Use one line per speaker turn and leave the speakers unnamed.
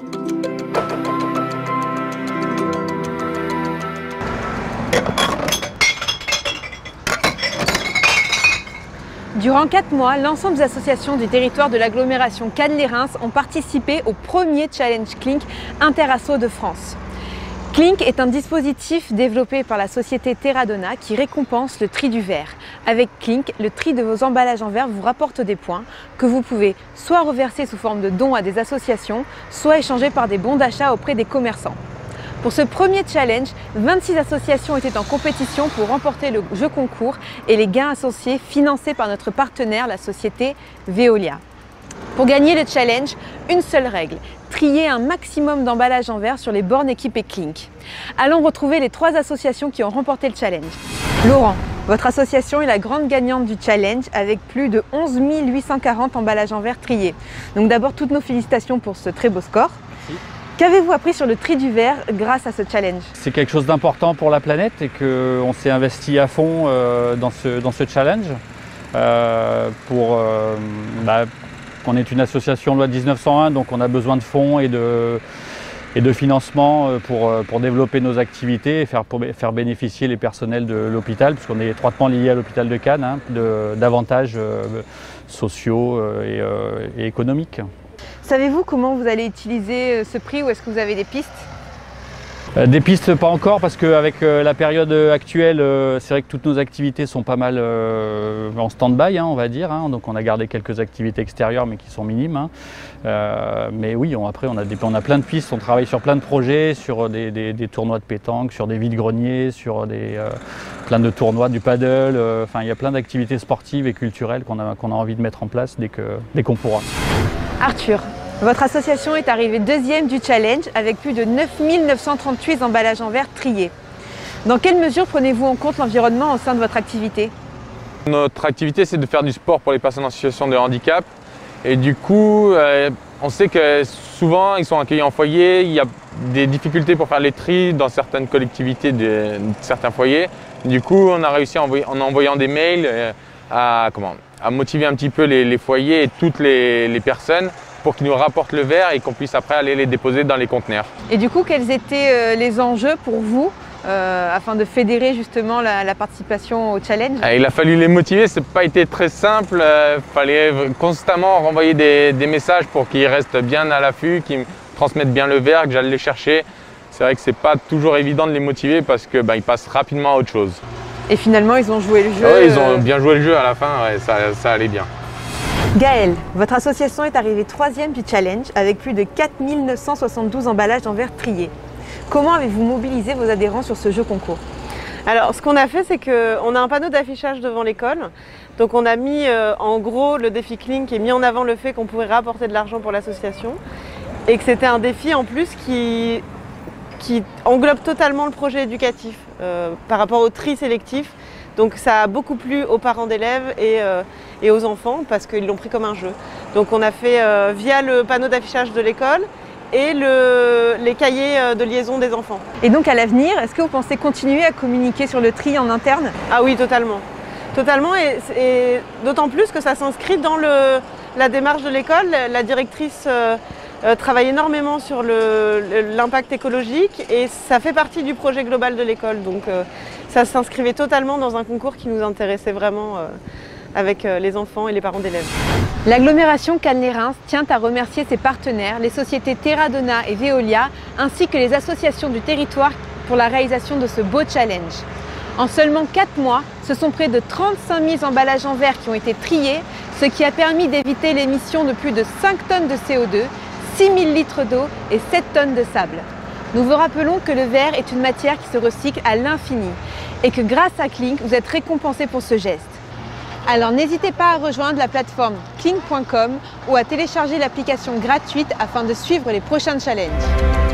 Durant 4 mois, l'ensemble des associations du territoire de l'agglomération Cannes-les-Reims ont participé au premier Challenge Clink Interasso de France. Clink est un dispositif développé par la société Terradonna qui récompense le tri du verre. Avec Clink, le tri de vos emballages en verre vous rapporte des points que vous pouvez soit reverser sous forme de dons à des associations, soit échanger par des bons d'achat auprès des commerçants. Pour ce premier challenge, 26 associations étaient en compétition pour remporter le jeu concours et les gains associés financés par notre partenaire, la société Veolia. Pour gagner le challenge, une seule règle, trier un maximum d'emballages en verre sur les bornes équipées Clink. Allons retrouver les 3 associations qui ont remporté le challenge. Laurent, votre association est la grande gagnante du challenge avec plus de 11 840 emballages en verre triés. Donc d'abord, toutes nos félicitations pour ce très beau score. Merci. Qu'avez-vous appris sur le tri du verre grâce à ce challenge?
C'est quelque chose d'important pour la planète et qu'on s'est investi à fond dans ce challenge qu'on est une association loi 1901, donc on a besoin de fonds et de financement pour développer nos activités et faire bénéficier les personnels de l'hôpital, puisqu'on est étroitement lié à l'hôpital de Cannes, d'avantages sociaux et économiques.
Savez-vous comment vous allez utiliser ce prix ou est-ce que vous avez des pistes?
Des pistes pas encore, parce qu'avec la période actuelle, c'est vrai que toutes nos activités sont pas mal en stand-by, on va dire. Donc on a gardé quelques activités extérieures mais qui sont minimes. Mais oui, après on a plein de pistes, on travaille sur plein de projets, sur des tournois de pétanque, sur des vides-greniers, sur plein de tournois du paddle. Enfin, il y a plein d'activités sportives et culturelles qu'on a envie de mettre en place dès qu'on pourra.
Arthur, votre association est arrivée deuxième du challenge avec plus de 9 938 emballages en verre triés. Dans quelle mesure prenez-vous en compte l'environnement au sein de votre activité?
Notre activité, c'est de faire du sport pour les personnes en situation de handicap. Et du coup, on sait que souvent, ils sont accueillis en foyer. Il y a des difficultés pour faire les tris dans certaines collectivités de certains foyers. Du coup, on a réussi en envoyant des mails à motiver un petit peu les foyers et toutes les personnes pour qu'ils nous rapportent le verre et qu'on puisse après aller les déposer dans les conteneurs.
Et du coup, quels étaient les enjeux pour vous afin de fédérer justement la participation au challenge?
Il a fallu les motiver, ça n'a pas été très simple. Il fallait constamment renvoyer des messages pour qu'ils restent bien à l'affût, qu'ils me transmettent bien le verre, que j'aille les chercher. C'est vrai que ce n'est pas toujours évident de les motiver parce qu'ils passent rapidement à autre chose.
Et finalement, ils ont joué le jeu.
Oui, ils ont bien joué le jeu à la fin, ouais, ça allait bien.
Gaël, votre association est arrivée 3e du challenge avec plus de 4 972 emballages en verre triés. Comment avez-vous mobilisé vos adhérents sur ce jeu concours?
Alors, ce qu'on a fait, c'est qu'on a un panneau d'affichage devant l'école. Donc, on a mis en gros le défi Clink et mis en avant le fait qu'on pourrait rapporter de l'argent pour l'association. Et que c'était un défi en plus qui englobe totalement le projet éducatif par rapport au tri sélectif. Donc ça a beaucoup plu aux parents d'élèves et aux enfants parce qu'ils l'ont pris comme un jeu. Donc on a fait via le panneau d'affichage de l'école et les cahiers de liaison des enfants.
Et donc à l'avenir, est-ce que vous pensez continuer à communiquer sur le tri en interne?
Ah oui, totalement. Totalement, et d'autant plus que ça s'inscrit dans la démarche de l'école. La directrice travaille énormément sur l'impact écologique et ça fait partie du projet global de l'école. Donc ça s'inscrivait totalement dans un concours qui nous intéressait vraiment avec les enfants et les parents d'élèves.
L'agglomération Cannes-les-Reims tient à remercier ses partenaires, les sociétés Terradonna et Veolia, ainsi que les associations du territoire pour la réalisation de ce beau challenge. En seulement 4 mois, ce sont près de 35 000 emballages en verre qui ont été triés, ce qui a permis d'éviter l'émission de plus de 5 tonnes de CO2, 6 000 litres d'eau et 7 tonnes de sable. Nous vous rappelons que le verre est une matière qui se recycle à l'infini et que grâce à Clink, vous êtes récompensés pour ce geste. Alors n'hésitez pas à rejoindre la plateforme clink.com ou à télécharger l'application gratuite afin de suivre les prochains challenges.